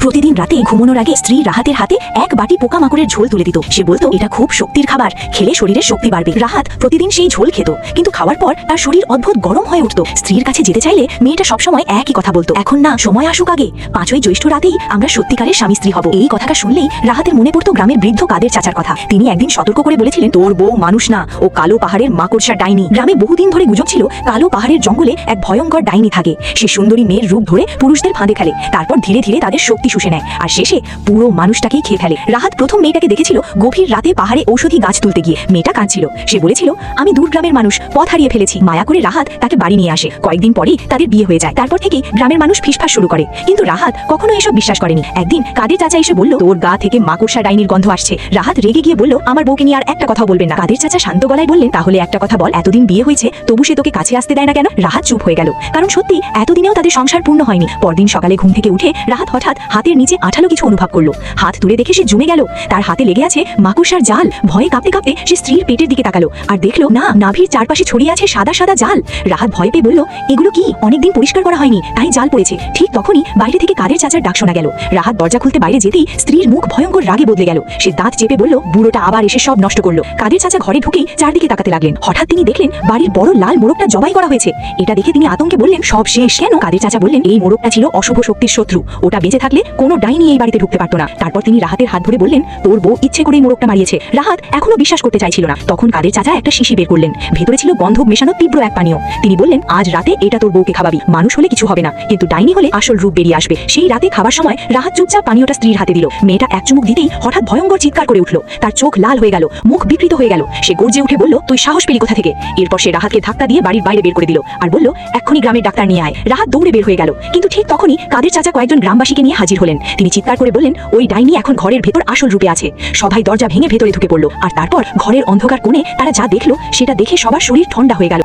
প্রতিদিন রাতে ঘুমানোর আগে স্ত্রী রাহাতের হাতে এক বাটি পোকামাকড়ের ঝোল তুলে দিত। সে বলতো এটা খুব শক্তির খাবার, খেলে শরীরের শক্তি বাড়বে। রাহাত প্রতিদিন সেই ঝোল খেত, কিন্তু খাওয়ার পর তার শরীর অদ্ভুত গরম হয়ে উঠত। স্ত্রীর কাছে যেতে চাইলে মেয়েটা সবসময় একই কথা বলতো, এখন না, সময় আসুক আগে, 5ই জ্যৈষ্ঠ রাতেই আমরা সত্যিকারের স্বামী স্ত্রী হব। এই কথাটা শুনলেই রাহাতের মনে পড়তো গ্রামের বৃদ্ধ কাদের চাচার কথা। তিনি একদিন সতর্ক করে বলেছিলেন, তোর বউ মানুষ না, ও কালো পাহাড়ের মাকড়সা ডাইনি। গ্রামে বহুদিন ধরে গুজব ছিল কালো পাহাড়ের জঙ্গলে এক ভয়ঙ্কর ডাইনি থাকে। সে সুন্দরী মেয়ের রূপ ধরে পুরুষদের ফাঁদে ফেলে, তারপর ধীরে ধীরে তাদের শক্তি শুষে নেয়, আর শেষে পুরো মানুষটাকেই খেয়ে ফেলে। রাহাত প্রথম মেয়েটাকে দেখেছিল গভীর রাতে পাহাড়ে ঔষধি গাছ তুলতে গিয়ে। মেয়েটা কাঁদছিল, সে বলেছিল, আমি দূর গ্রামের মানুষ, পথ হারিয়ে ফেলেছি। মায়া করে রাহাত তাকে বাড়ি নিয়ে আসে। কয়েকদিন পরেই তাদের বিয়ে হয়ে যায়। তারপর থেকেই গ্রামের মানুষ ফিসফাস শুরু করে, কিন্তু রাহাত কখনো এসব বিশ্বাস করেনি। একদিন কাদের চাচা এসে বলল, তোর গা থেকে মাকড়সা ডাইনির গন্ধ আসছে। রাহাত রেগে গিয়ে বলল, আমার বউকে নিয়ে আর একটা কথা বলবেন না। কাদের চাচা শান্ত গলায় বললেন, তাহলে একটা কথা বল, এতদিন বিয়ে হয়েছে তবু সে তোকে কাছে আসতে দেয় না কেন? রাহাত চুপ হয়ে গেল, কারণ সত্যি এতদিনেও তাদের সংসার পূর্ণ হয়নি। পরদিন সকালে ঘুম থেকে উঠে রাহাত হঠাৎ হাতের নিচে আঠালো কিছু অনুভব করলো। হাত তুলে দেখে সে জমে গেল, তার হাতে লেগে আছে মাকড়সার জাল। ভয়ে কাঁপতে কাঁপতে সে স্ত্রীর পেটের দিকে তাকালো, আর দেখলো না, নাভির চারপাশে ছড়িয়ে আছে সাদা সাদা জাল। রাহাত ভয় পেয়ে বলল, এগুলো কি? অনেকদিন পরিষ্কার করা হয়নি, তাই জাল পড়েছে। ঠিক তখনই বাইরে থেকে কাদের চাচার ডাক শোনা গেল। রাহাত দরজা খুলতে বাইরে যেতেই স্ত্রীর মুখ ভয়ঙ্কর রাগে বদলে গেল। সে দাঁত চেপে বলল, বুড়োটা আবার এসে সব নষ্ট করলো। কাদের চাচা ঘরে ঢুকেই চারদিকে তাকাতে লাগলেন। হঠাৎ তিনি দেখলেন বাড়ির বড় লাল মোরগটা জবাই করা হয়েছে। এটা দেখে তিনি আতঙ্কে বললেন, সব শেষ। কেন? কাদের চাচা বললেন, এই মোরগটা ছিল অশুভ শক্তির শত্রু, ওটা বেঁচে থাকলে কোনো ডাইনি এই বাড়িতে ঢুকতে পারতো না। তারপর তিনি রাহাতের হাত ধরে বললেন, তোর বউ ইচ্ছে করে মোরগটা মারিয়েছে। রাহাত এখনো বিশ্বাস করতে চাইছিল না। তখন কাদের চাচা একটা শিশি বের করলেন, ভেতরে ছিল গন্ধক মেশানো তীব্র এক পানীয়। তিনি বললেন, আজ রাতে এটা তোর বউকে খাওয়াবি। মানুষ হলে কিছু হবে না, কিন্তু ডাইনি হলে আসল রূপ বেরিয়ে আসবে। সেই রাতে খাবার সময় রাহাত চুপচাপ পানীয়টা স্ত্রীর হাতে দিল। মেয়েটা এক চুমুক দিতেই হঠাৎ ভয়ঙ্কর চিৎকার করে উঠল। তার চোখ লাল হয়ে গেল, মুখ বিকৃত হয়ে গেল। সে গর্জে উঠে বলল, তুই সাহস পেলি কোথা থেকে? এরপর সে রাহাতকে ধাক্কা দিয়ে বাড়ির বাইরে বের করে দিল, আর বলল, এক্ষুনি গ্রামের ডাক্তার নিয়ে আয়। রাহাত দৌড়ে বের হয়ে গেল, কিন্তু ঠিক তখনই কাদের চাচা কয়েকজন গ্রামবাসীকে নিয়ে হাজির হলেন। তিনি চিৎকার করে বললেন, ওই ডাইনি এখন ঘরের ভেতর আসল রূপে আছে। সবাই দরজা ভেঙে ভেতরে ঢুকে পড়লো, আর তারপর ঘরের অন্ধকার কোণে তারা যা দেখলো সেটা দেখে সবার শরীর ঠান্ডা হয়ে গেল।